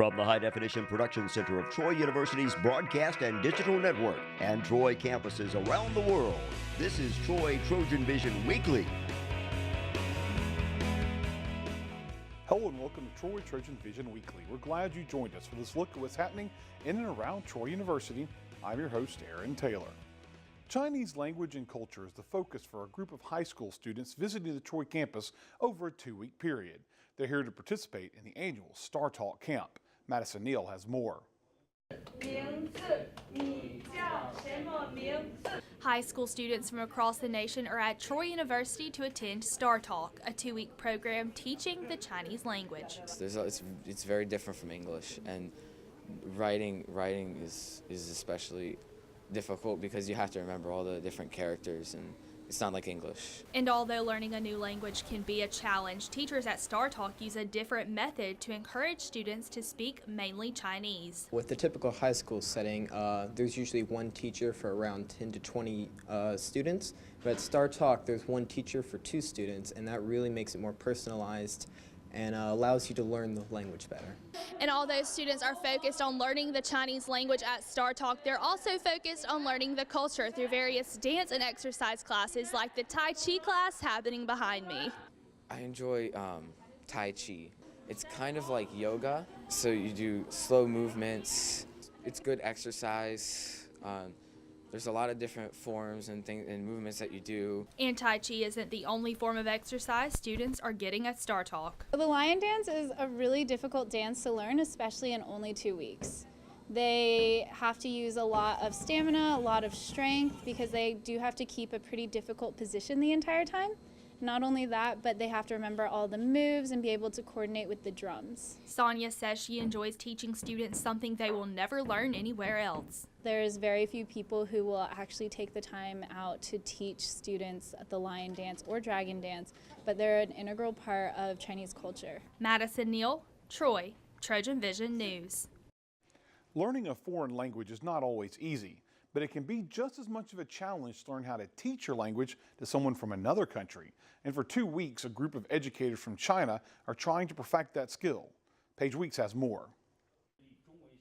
From the High Definition Production Center of Troy University's Broadcast and Digital Network and Troy campuses around the world, this is Troy TrojanVision Weekly. Hello and welcome to Troy TrojanVision Weekly. We're glad you joined us for this look at what's happening in and around Troy University. I'm your host, Aaron Taylor. Chinese language and culture is the focus for a group of high school students visiting the Troy campus over a 2-week period. They're here to participate in the annual Star Talk Camp. Madison Neal has more. High school students from across the nation are at Troy University to attend Star Talk, a 2-week program teaching the Chinese language. It's very different from English, and writing is especially difficult because you have to remember all the different characters, and it's not like English. And although learning a new language can be a challenge, teachers at Star Talk use a different method to encourage students to speak mainly Chinese. With the typical high school setting, there's usually one teacher for around 10 to 20 students. But at Star Talk, there's one teacher for 2 students, and that really makes it more personalized and allows you to learn the language better. And although students are focused on learning the Chinese language at Star Talk, they're also focused on learning the culture through various dance and exercise classes like the Tai Chi class happening behind me. I enjoy Tai Chi. It's kind of like yoga, so you do slow movements. It's good exercise. There's a lot of different forms and things and movements that you do. And Tai Chi isn't the only form of exercise students are getting at Star Talk. The lion dance is a really difficult dance to learn, especially in only 2 weeks. They have to use a lot of stamina, a lot of strength, because they do have to keep a pretty difficult position the entire time. Not only that, but they have to remember all the moves and be able to coordinate with the drums. Sonia says she enjoys teaching students something they will never learn anywhere else. There's very few people who will actually take the time out to teach students the lion dance or dragon dance, but they're an integral part of Chinese culture. Madison Neal, Troy, TrojanVision News. Learning a foreign language is not always easy, but it can be just as much of a challenge to learn how to teach your language to someone from another country. And for 2 weeks, a group of educators from China are trying to perfect that skill. Paige Weeks has more.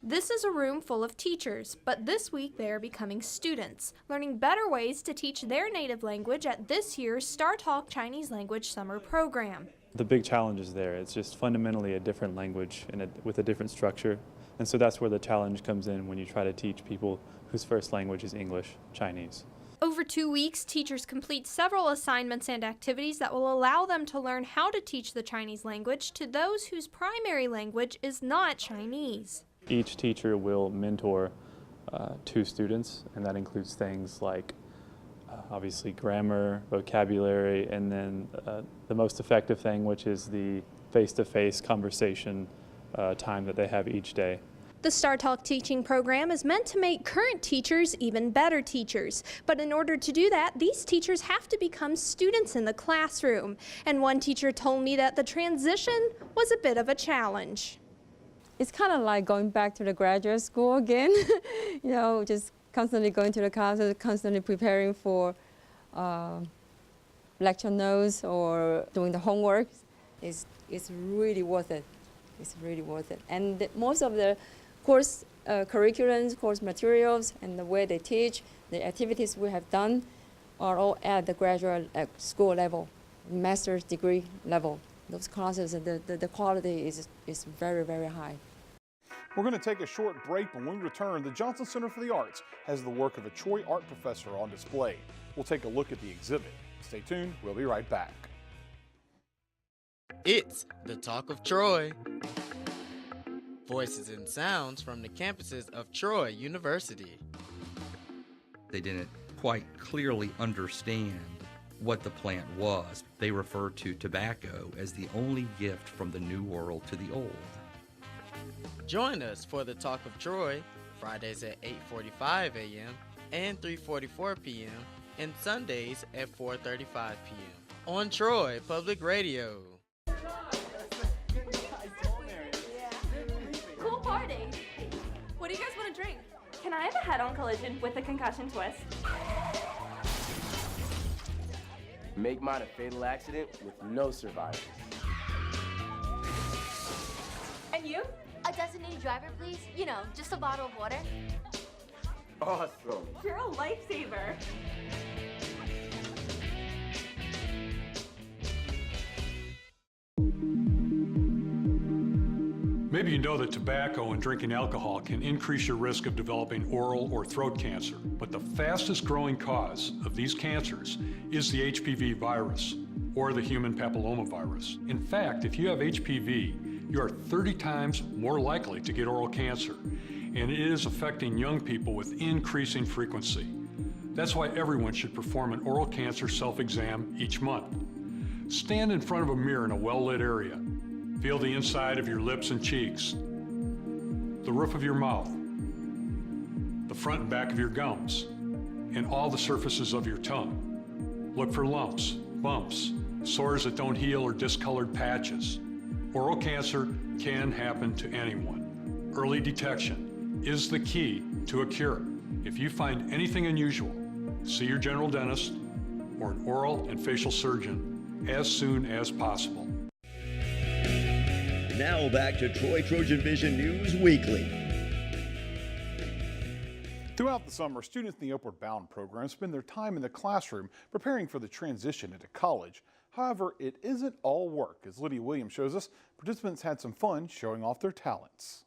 This is a room full of teachers, but this week they are becoming students, learning better ways to teach their native language at this year's Star Talk Chinese Language Summer Program. The big challenge is there. It's just fundamentally a different language and with a different structure. And so that's where the challenge comes in when you try to teach people whose first language is English, Chinese. Over 2 weeks, teachers complete several assignments and activities that will allow them to learn how to teach the Chinese language to those whose primary language is not Chinese. Each teacher will mentor 2 students, and that includes things like obviously grammar, vocabulary, and then the most effective thing, which is the face-to-face conversation time that they have each day. The Star Talk teaching program is meant to make current teachers even better teachers. But in order to do that, these teachers have to become students in the classroom. And one teacher told me that the transition was a bit of a challenge. It's kind of like going back to the graduate school again. Just constantly going to the classes, constantly preparing for lecture notes or doing the homework. It's really worth it. It's really worth it. And most of the course curriculums, course materials, and the way they teach, the activities we have done are all at the graduate school level, master's degree level. Those classes, the quality is very, very high. We're going to take a short break, but when we return, the Johnson Center for the Arts has the work of a Troy art professor on display. We'll take a look at the exhibit. Stay tuned, we'll be right back. It's the Talk of Troy. Voices and sounds from the campuses of Troy University. They didn't quite clearly understand what the plant was. They refer to tobacco as the only gift from the New World to the Old. Join us for the Talk of Troy, Fridays at 8:45 a.m. and 3:44 p.m. and Sundays at 4:35 p.m. on Troy Public Radio. Cool party. What do you guys want to drink? Can I have a head-on collision with a concussion twist? Make mine a fatal accident with no survivors. And you? A designated driver, please. You know, just a bottle of water. Awesome. You're a lifesaver. Maybe you know that tobacco and drinking alcohol can increase your risk of developing oral or throat cancer, but the fastest growing cause of these cancers is the HPV virus, or the human papillomavirus. In fact, if you have HPV, you are 30 times more likely to get oral cancer, and it is affecting young people with increasing frequency. That's why everyone should perform an oral cancer self-exam each month. Stand in front of a mirror in a well-lit area. Feel the inside of your lips and cheeks, the roof of your mouth, the front and back of your gums, and all the surfaces of your tongue. Look for lumps, bumps, sores that don't heal, or discolored patches. Oral cancer can happen to anyone. Early detection is the key to a cure. If you find anything unusual, see your general dentist or an oral and facial surgeon as soon as possible. Now back to Troy Trojan Vision News Weekly. Throughout the summer, students in the Upward Bound program spend their time in the classroom preparing for the transition into college. However, it isn't all work. As Lydia Williams shows us, participants had some fun showing off their talents.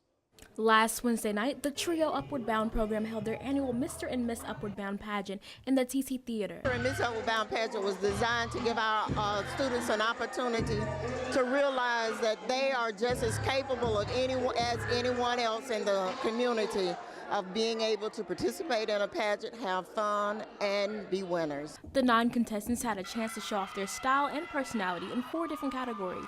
Last Wednesday night, the Trio Upward Bound program held their annual Mr. and Miss Upward Bound pageant in the TC Theater. The Miss Upward Bound pageant was designed to give our students an opportunity to realize that they are just as capable of as anyone else in the community of being able to participate in a pageant, have fun, and be winners. The 9 contestants had a chance to show off their style and personality in 4 different categories: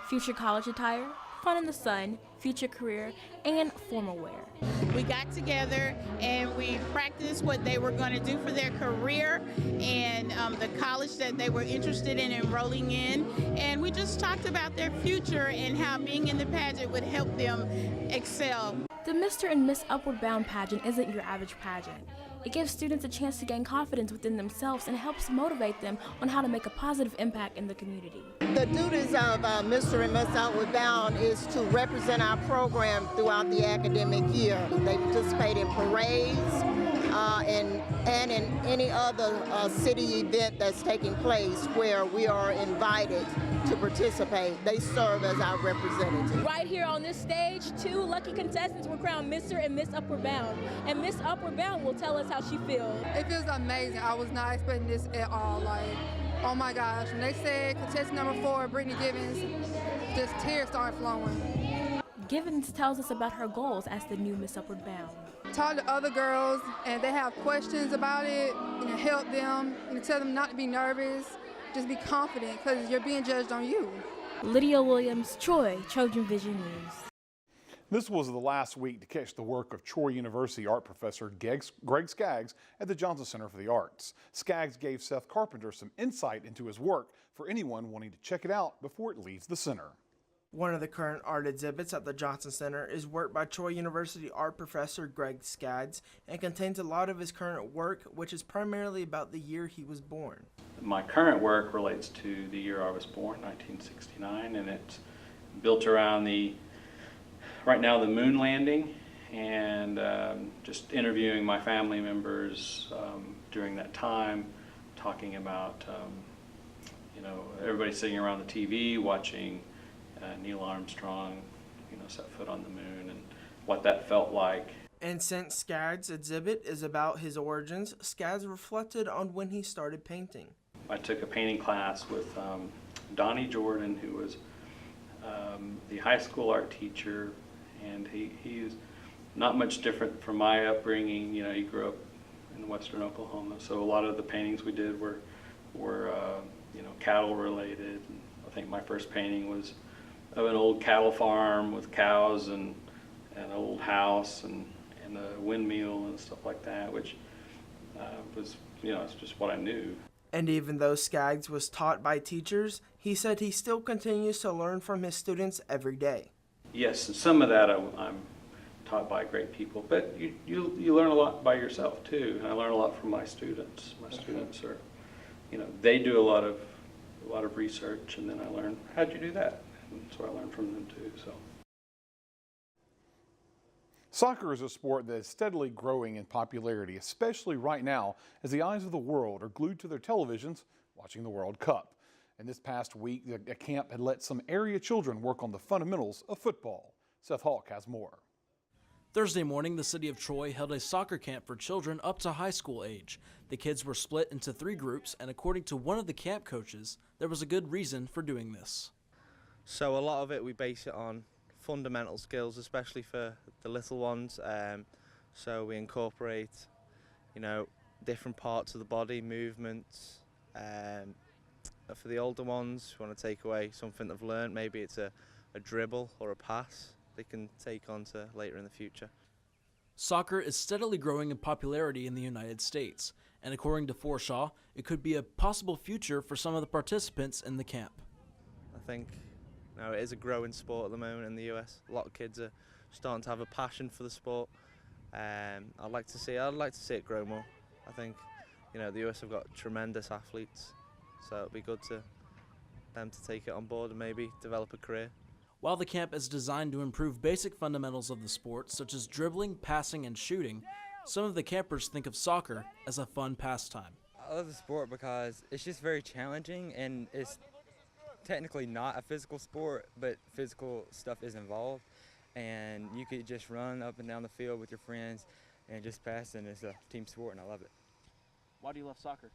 future college attire, fun in the sun, future career, and formal wear. We got together and we practiced what they were going to do for their career and the college that they were interested in enrolling in. And we just talked about their future and how being in the pageant would help them excel. The Mr. and Miss Upward Bound pageant isn't your average pageant. It gives students a chance to gain confidence within themselves and helps motivate them on how to make a positive impact in the community. The duties of Mr. and Miss Upward Bound is to represent our program throughout the academic year. They participate in parades and in any other city event that's taking place where we are invited to participate. They serve as our representatives. Right here on this stage, 2 lucky contestants were crowned Mr. and Miss Upward Bound. And Miss Upward Bound will tell us how she feels. It feels amazing. I was not expecting this at all. Like, oh my gosh, when they said contestant number 4, Brittany Givens, just tears started flowing. Givens tells us about her goals as the new Miss Upward Bound. Talk to other girls, and they have questions about it, help them, tell them not to be nervous, just be confident, because you're being judged on you. Lydia Williams, Troy, Trojan Vision News. This was the last week to catch the work of Troy University art professor Greg Skaggs at the Johnson Center for the Arts. Skaggs gave Seth Carpenter some insight into his work for anyone wanting to check it out before it leaves the center. One of the current art exhibits at the Johnson Center is work by Troy University art professor Greg Skaggs and contains a lot of his current work, which is primarily about the year he was born. My current work relates to the year I was born, 1969, and it's built around right now the moon landing and just interviewing my family members during that time, talking about, everybody sitting around the TV watching Neil Armstrong, set foot on the moon and what that felt like. And since Skaggs' exhibit is about his origins, Skaggs reflected on when he started painting. I took a painting class with Donnie Jordan, who was the high school art teacher, and he's not much different from my upbringing. He grew up in western Oklahoma, so a lot of the paintings we did were cattle related. I think my first painting was of an old cattle farm with cows and an old house and a windmill and stuff like that, which was, it's just what I knew. And even though Skaggs was taught by teachers, he said he still continues to learn from his students every day. Yes, and some of that I'm taught by great people, but you learn a lot by yourself too, and I learn a lot from my students. My students are, they do a lot of research, and then I learn, how'd you do that? And so I learn from them too. So. Soccer is a sport that is steadily growing in popularity, especially right now as the eyes of the world are glued to their televisions watching the World Cup. And this past week, a camp had let some area children work on the fundamentals of football. Seth Hawk has more. Thursday morning, the city of Troy held a soccer camp for children up to high school age. The kids were split into 3 groups, and according to one of the camp coaches, there was a good reason for doing this. So a lot of it we base it on fundamental skills, especially for the little ones. So we incorporate, different parts of the body, movements. For the older ones, we want to take away something they've learned. Maybe it's a dribble or a pass they can take on to later in the future. Soccer is steadily growing in popularity in the United States, and according to Forshaw, it could be a possible future for some of the participants in the camp. I think it is a growing sport at the moment in the US. A lot of kids are starting to have a passion for the sport. I'd like to see it grow more. I think, the US have got tremendous athletes, so it'd be good to them to take it on board and maybe develop a career. While the camp is designed to improve basic fundamentals of the sport, such as dribbling, passing, and shooting, some of the campers think of soccer as a fun pastime. I love the sport because it's just very challenging, and it's technically not a physical sport, but physical stuff is involved, and you could just run up and down the field with your friends and just pass, and it's a team sport, and I love it. Why do you love soccer?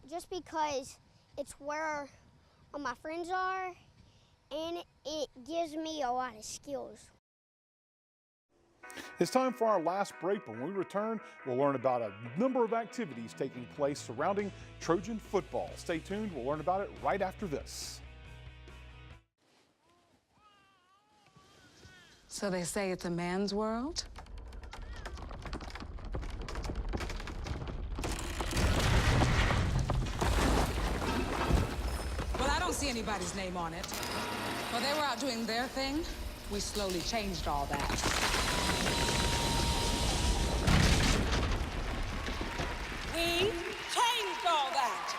Just because it's where all my friends are, and it gives me a lot of skills. It's time for our last break. When we return, we'll learn about a number of activities taking place surrounding Trojan football. Stay tuned. We'll learn about it right after this. So they say it's a man's world? Well, I don't see anybody's name on it. While they were out doing their thing, we slowly changed all that. We changed all that.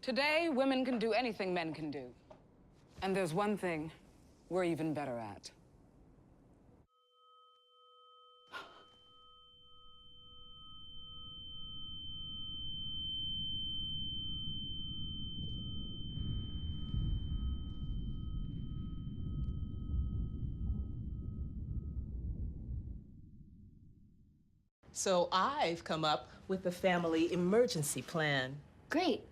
Today, women can do anything men can do. And there's one thing we're even better at. So I've come up with a family emergency plan. Great.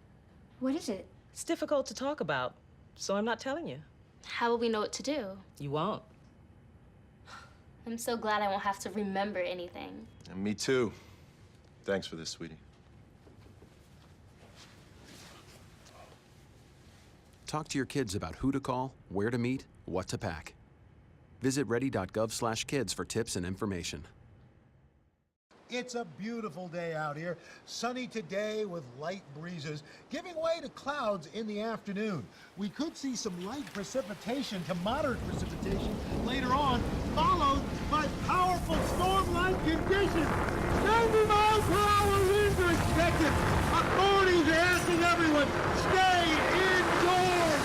What is it? It's difficult to talk about, so I'm not telling you. How will we know what to do? You won't. I'm so glad I won't have to remember anything. And me too. Thanks for this, sweetie. Talk to your kids about who to call, where to meet, what to pack. Visit ready.gov/kids for tips and information. It's a beautiful day out here. Sunny today with light breezes, giving way to clouds in the afternoon. We could see some light precipitation to moderate precipitation later on, followed by powerful storm-like conditions. 90 miles per hour winds are expected. Authorities are asking everyone, stay indoors.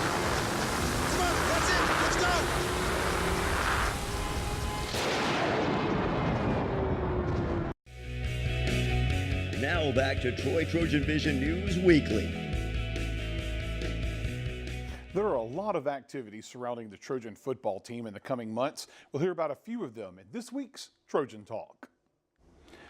Come on, that's it. Let's go. Now back to Troy Trojan Vision News Weekly. There are a lot of activities surrounding the Trojan football team in the coming months. We'll hear about a few of them in this week's Trojan Talk.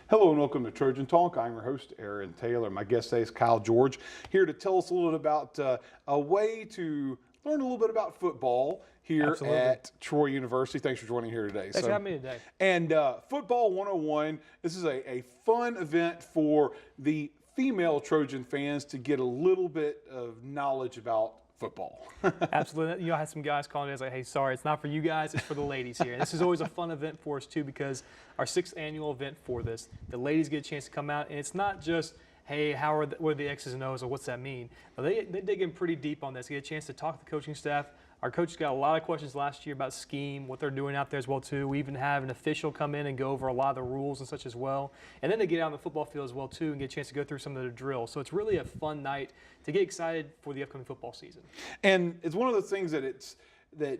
Hello and welcome to Trojan Talk. I'm your host, Aaron Taylor. My guest today is Kyle George, here to tell us a little bit about a way to learn a little bit about football here at Troy University. Thanks for joining here today. Thanks for having me today. And Football 101, this is a fun event for the female Trojan fans to get a little bit of knowledge about football. Absolutely. I had some guys calling me. I was like, hey, sorry, it's not for you guys, it's for the ladies here. And this is always a fun event for us, too, because our 6th annual event for this, the ladies get a chance to come out, and it's not just, hey, what are the X's and O's, or what's that mean? They dig in pretty deep on this, get a chance to talk to the coaching staff, Our coaches got a lot of questions last year about scheme, what they're doing out there as well too. We even have an official come in and go over a lot of the rules and such as well. And then they get out on the football field as well too and get a chance to go through some of the drills. So it's really a fun night to get excited for the upcoming football season. And it's one of those things that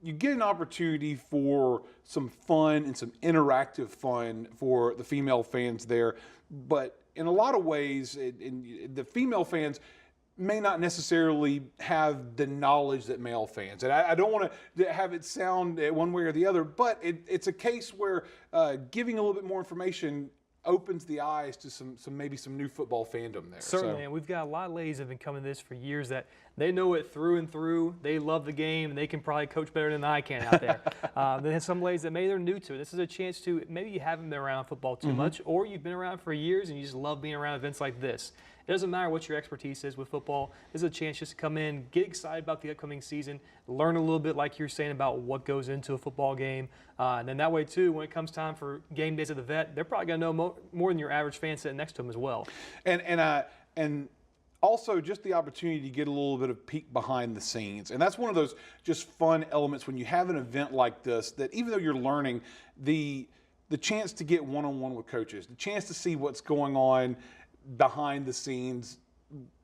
you get an opportunity for some fun and some interactive fun for the female fans there. But in a lot of ways, the female fans may not necessarily have the knowledge that male fans. And I don't want to have it sound one way or the other, but it's a case where giving a little bit more information opens the eyes to maybe some new football fandom there. Certainly, and we've got a lot of ladies that have been coming to this for years that they know it through and through. They love the game, and they can probably coach better than I can out there. Then there's some ladies that maybe they're new to it. This is a chance to, maybe you haven't been around football too much, or you've been around for years and you just love being around events like this. It doesn't matter what your expertise is with football. This is a chance just to come in, get excited about the upcoming season, learn a little bit like you're saying about what goes into a football game. And then that way, too, when it comes time for game days at the vet, they're probably going to know more than your average fan sitting next to them as well. And also just the opportunity to get a little bit of peek behind the scenes. And that's one of those just fun elements when you have an event like this, that even though you're learning, the chance to get one-on-one with coaches, the chance to see what's going on behind the scenes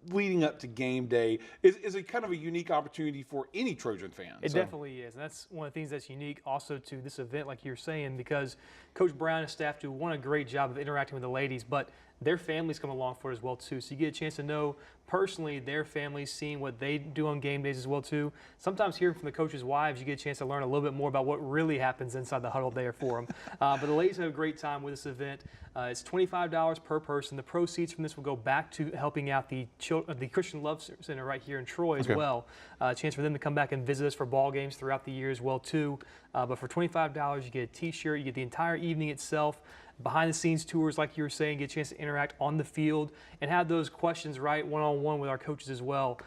leading up to game day is a kind of a unique opportunity for any Trojan fan. It definitely is. And that's one of the things that's unique also to this event, like you're saying, because Coach Brown and his staff do a great job of interacting with the ladies, but their families come along for it as well too. So you get a chance to know personally their families, seeing what they do on game days as well too. Sometimes hearing from the coaches' wives, you get a chance to learn a little bit more about what really happens inside the huddle there for them. But the ladies have a great time with this event. It's $25 per person. The proceeds from this will go back to helping out the Christian Love Center right here in Troy as well. A chance for them to come back and visit us for ball games throughout the year as well too. But for $25, you get a T-shirt, you get the entire evening itself. Behind-the-scenes tours, like you were saying, get a chance to interact on the field and have those questions right one-on-one with our coaches as well.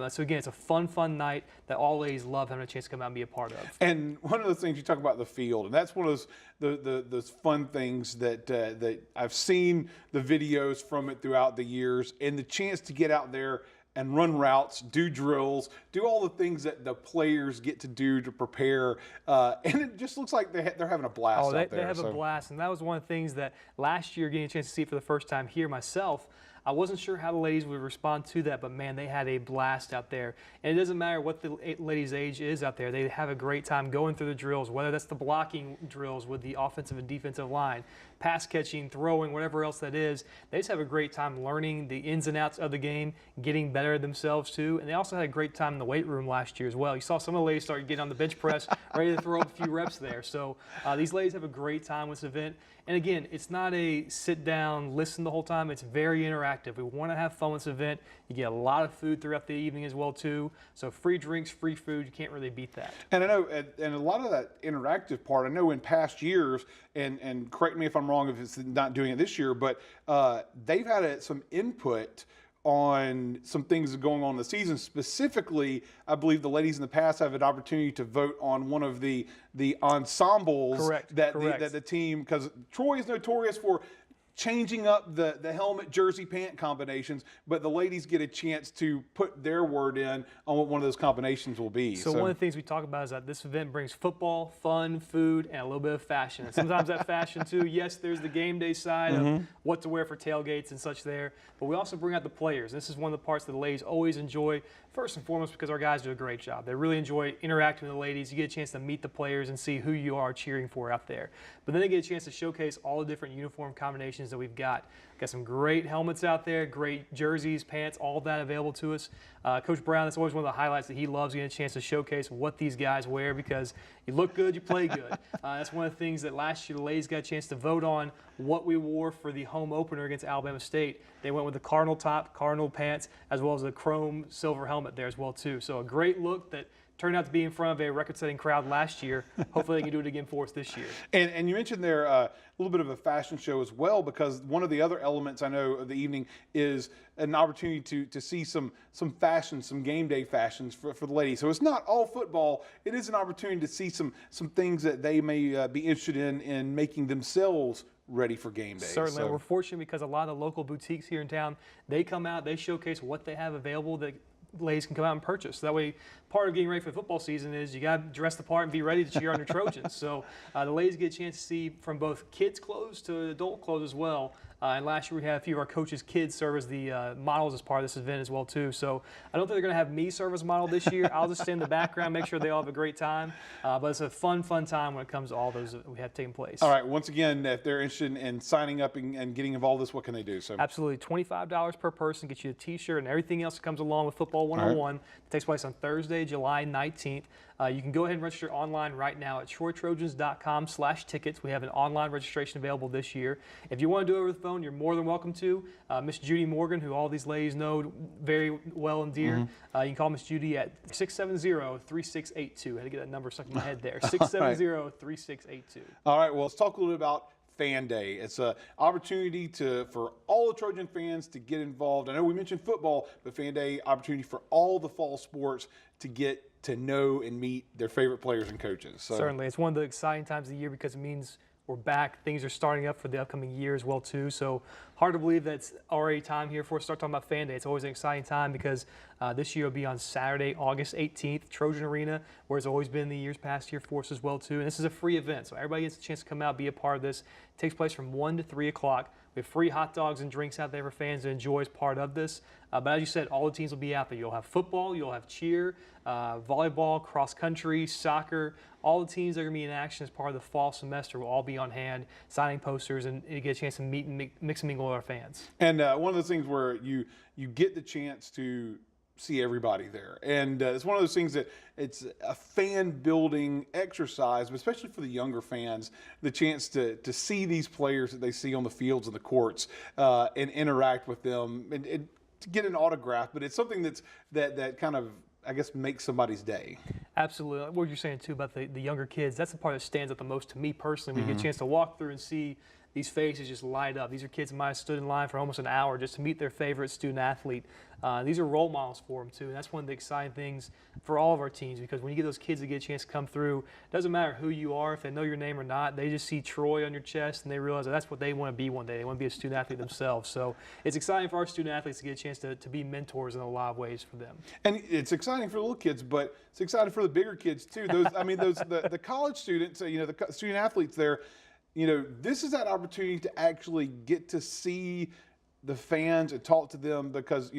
So again, it's a fun night that all ladies love having a chance to come out and be a part of. And one of the things you talk about the field, and that's one of those fun things that I've seen the videos from it throughout the years, and the chance to get out there and run routes, do drills, do all the things that the players get to do to prepare. And it just looks like they're having a blast out there. They have a blast, and that was one of the things that last year, getting a chance to see for the first time here myself, I wasn't sure how the ladies would respond to that, but man, they had a blast out there. And it doesn't matter what the ladies' age is out there. They have a great time going through the drills, whether that's the blocking drills with the offensive and defensive line, pass catching, throwing, whatever else that is. They just have a great time learning the ins and outs of the game, getting better themselves too. And they also had a great time in the weight room last year as well. You saw some of the ladies start getting on the bench press, ready to throw up a few reps there. So these ladies have a great time with this event. And again, it's not a sit down, listen the whole time. It's very interactive. We want to have fun with this event. You get a lot of food throughout the evening as well too. So free drinks, free food, you can't really beat that. And I know, and a lot of that interactive part, I know in past years, and correct me if I'm wrong if it's not doing it this year, but they've had some input on some things going on in the season. Specifically, I believe the ladies in the past have an opportunity to vote on one of the ensembles that the team, because Troy is notorious for changing up the helmet jersey pant combinations, but the ladies get a chance to put their word in on what one of those combinations will be. So one of the things we talk about is that this event brings football, fun, food, and a little bit of fashion. And sometimes that fashion too, yes, there's the game day side of what to wear for tailgates and such there, but we also bring out the players. This is one of the parts that the ladies always enjoy, first and foremost because our guys do a great job. They really enjoy interacting with the ladies. You get a chance to meet the players and see who you are cheering for out there. But then they get a chance to showcase all the different uniform combinations that we've got. Got some great helmets out there, great jerseys, pants, all of that available to us. Coach Brown, that's always one of the highlights that he loves, getting a chance to showcase what these guys wear because you look good, you play good. That's one of the things that last year the ladies got a chance to vote on what we wore for the home opener against Alabama State. They went with the Cardinal top, Cardinal pants, as well as the chrome silver helmet there as well too. So a great look that turned out to be in front of a record-setting crowd last year. Hopefully they can do it again for us this year. And you mentioned there a little bit of a fashion show as well, because one of the other elements I know of the evening is an opportunity to see some fashion, some game day fashions for the ladies. So it's not all football. It is an opportunity to see some things that they may be interested in making themselves ready for game day. Certainly. We're fortunate because a lot of the local boutiques here in town, they come out, they showcase what they have available that Lays can come out and purchase. So that way, part of getting ready for the football season is you got to dress the part and be ready to cheer on your Trojans. So the Lays get a chance to see from both kids' clothes to adult clothes as well. And last year we had a few of our coaches' kids serve as the models as part of this event as well too. So I don't think they're going to have me serve as a model this year. I'll just stay in the background, make sure they all have a great time. But it's a fun time when it comes to all those that we have taking place. All right. Once again, if they're interested in signing up and getting involved in this, what can they do? So absolutely, $25 per person gets you a T-shirt and everything else that comes along with Football 101. It takes place on Thursday, July 19th. You can go ahead and register online right now at TroyTrojans.com/tickets. We have an online registration available this year. If you want to do it over the phone, you're more than welcome to. Miss Judy Morgan, who all these ladies know very well and dear, you can call Miss Judy at 670-3682. I had to get that number stuck in my head there. 670-3682. All right. Well, let's talk a little bit about Fan Day. It's an opportunity for all the Trojan fans to get involved. I know we mentioned football, but Fan Day, opportunity for all the fall sports to get to know and meet their favorite players and coaches. So. Certainly. It's one of the exciting times of the year because it means we're back. Things are starting up for the upcoming year as well, too. So hard to believe that's already time here for us to start talking about Fan Day. It's always an exciting time because this year will be on Saturday, August 18th, Trojan Arena, where it's always been the years past here for us as well, too. And this is a free event, so everybody gets a chance to come out, be a part of this. It takes place from 1 to 3 o'clock. We have free hot dogs and drinks out there for fans to enjoy as part of this. But as you said, all the teams will be out there. You'll have football, you'll have cheer, volleyball, cross country, soccer. All the teams that are going to be in action as part of the fall semester will all be on hand, signing posters, and you get a chance to meet and mix and mingle with our fans. And one of those things where you get the chance to see everybody there. And it's one of those things that it's a fan-building exercise, but especially for the younger fans, the chance to see these players that they see on the fields and the courts and interact with them and to get an autograph. But it's something that kind of, I guess, makes somebody's day. Absolutely. What you're saying, too, about the younger kids, that's the part that stands out the most to me personally. When you get a chance to walk through and see these faces just light up. These are kids who might have stood in line for almost an hour just to meet their favorite student athlete. These are role models for them, too, and that's one of the exciting things for all of our teams because when you get those kids that get a chance to come through, it doesn't matter who you are, if they know your name or not, they just see Troy on your chest and they realize that that's what they want to be one day. They want to be a student athlete themselves. So it's exciting for our student athletes to get a chance to be mentors in a lot of ways for them. And it's exciting for the little kids, but it's exciting for the bigger kids, too. The college students, the student athletes there, this is that opportunity to actually get to see the fans and talk to them because,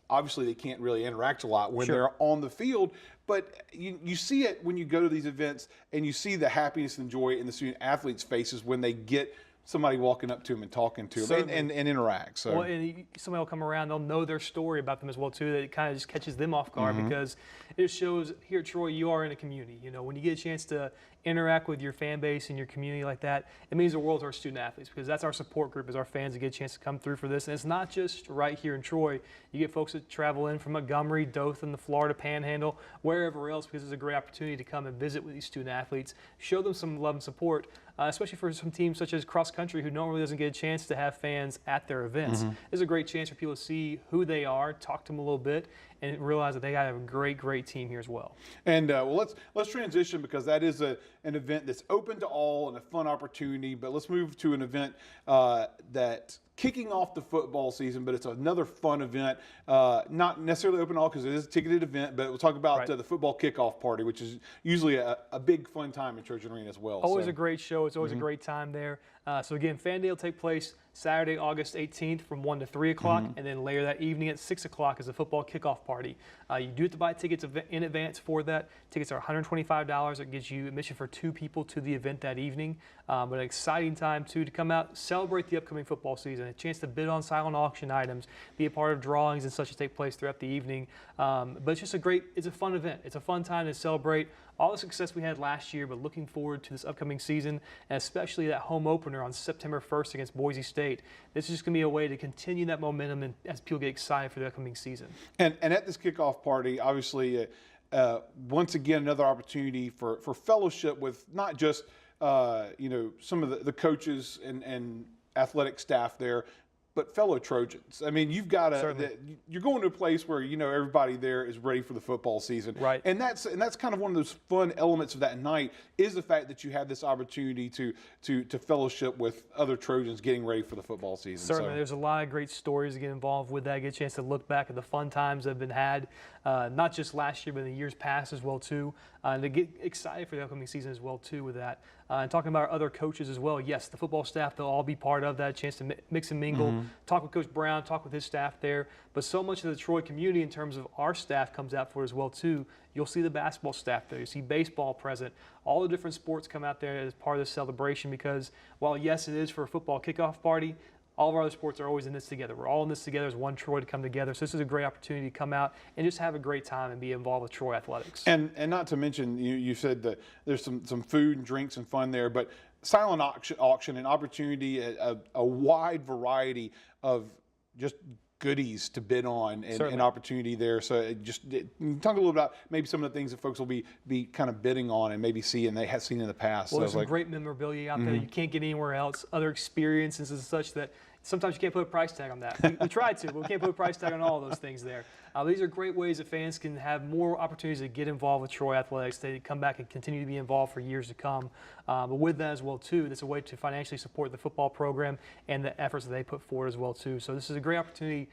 obviously they can't really interact a lot when they're on the field, but you see it when you go to these events and you see the happiness and joy in the student athletes' faces when they get somebody walking up to them and talking to them and interact. So. Well, and somebody will come around, they'll know their story about them as well, too, that it kind of just catches them off guard because it shows here at Troy you are in a community. When you get a chance to interact with your fan base and your community like that, it means the world to our student athletes because that's our support group is our fans that get a chance to come through for this. And it's not just right here in Troy. You get folks that travel in from Montgomery, Dothan, the Florida Panhandle, wherever else because it's a great opportunity to come and visit with these student athletes, show them some love and support, especially for some teams such as cross country who normally doesn't get a chance to have fans at their events. It's a great chance for people to see who they are, talk to them a little bit, and realize that they got a great team here as well. And let's transition because that is an event that's open to all and a fun opportunity. But let's move to an event that kicking off the football season, but it's another fun event, not necessarily open to all because it is a ticketed event, but we'll talk about the football kickoff party, which is usually a big fun time in Trojan Arena as well. Always a great show. It's always a great time there. So again, Fan Day will take place Saturday, August 18th from 1 to 3 o'clock, and then later that evening at 6 o'clock is a football kickoff party. You do have to buy tickets in advance for that. Tickets are $125. It gives you admission for 2 people to the event that evening. But an exciting time, too, to come out, celebrate the upcoming football season, a chance to bid on silent auction items, be a part of drawings and such that take place throughout the evening. But it's just it's a fun event. It's a fun time to celebrate all the success we had last year, but looking forward to this upcoming season, and especially that home opener on September 1st against Boise State. This is just going to be a way to continue that momentum and as people get excited for the upcoming season. And at this kickoff party, obviously, once again, another opportunity for fellowship with not just some of the coaches and athletic staff there, but fellow Trojans. I mean, you've got to. You're going to a place where everybody there is ready for the football season, right? And that's kind of one of those fun elements of that night is the fact that you have this opportunity to fellowship with other Trojans getting ready for the football season. Certainly, there's a lot of great stories to get involved with that. Get a chance to look back at the fun times that have been had, not just last year, but in the years past as well too, and to get excited for the upcoming season as well too with that. And talking about our other coaches as well, yes, the football staff, they'll all be part of that, chance to mix and mingle, talk with Coach Brown, talk with his staff there. But so much of the Troy community in terms of our staff comes out for it as well too. You'll see the basketball staff there, you see baseball present, all the different sports come out there as part of the celebration because while yes, it is for a football kickoff party, all of our other sports are always in this together. We're all in this together as one Troy to come together. So this is a great opportunity to come out and just have a great time and be involved with Troy athletics. And not to mention, you said that there's some food and drinks and fun there, but silent auction, an opportunity, a wide variety of just goodies to bid on and an opportunity there. So talk a little about maybe some of the things that folks will be kind of bidding on and maybe see and they have seen in the past. Well, there's some great memorabilia out there that you can't get anywhere else, other experiences and such that sometimes you can't put a price tag on that. We tried to, but we can't put a price tag on all those things there. These are great ways that fans can have more opportunities to get involved with Troy athletics. They come back and continue to be involved for years to come. But with that as well too, it's a way to financially support the football program and the efforts that they put forward as well too. So this is a great opportunity,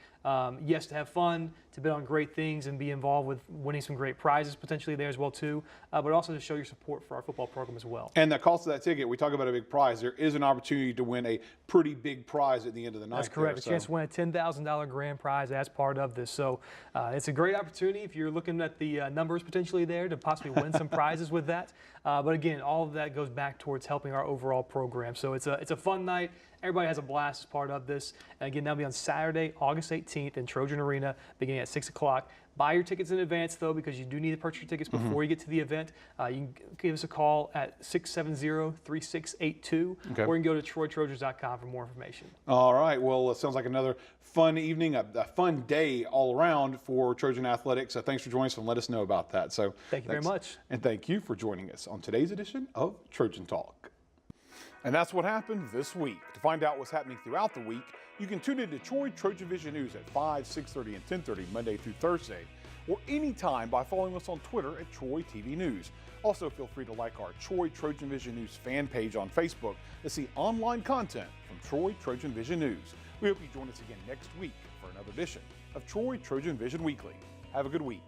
yes, to have fun, to bid on great things and be involved with winning some great prizes potentially there as well too, but also to show your support for our football program as well. And the cost of that ticket, we talk about a big prize. There is an opportunity to win a pretty big prize at the end of the night. That's correct. A chance to win a $10,000 grand prize as part of this. So it's a great opportunity if you're looking at the numbers potentially there to possibly win some prizes with that. But again, all of that goes back towards helping our overall program. So it's a fun night. Everybody has a blast as part of this. And again, that'll be on Saturday, August 18th in Trojan Arena, beginning at 6 o'clock. Buy your tickets in advance, though, because you do need to purchase your tickets before you get to the event. You can give us a call at 670-3682, or you can go to TroyTrojans.com for more information. All right. Well, it sounds like another fun evening, a fun day all around for Trojan Athletics. So thanks for joining us and let us know about that. So thank you very much. And thank you for joining us on today's edition of Trojan Talk. And that's what happened this week. To find out what's happening throughout the week, you can tune into Troy TrojanVision News at 5, 6:30, and 10:30 Monday through Thursday, or anytime by following us on Twitter at Troy TV News. Also, feel free to like our Troy TrojanVision News fan page on Facebook to see online content from Troy TrojanVision News. We hope you join us again next week for another edition of Troy TrojanVision Weekly. Have a good week.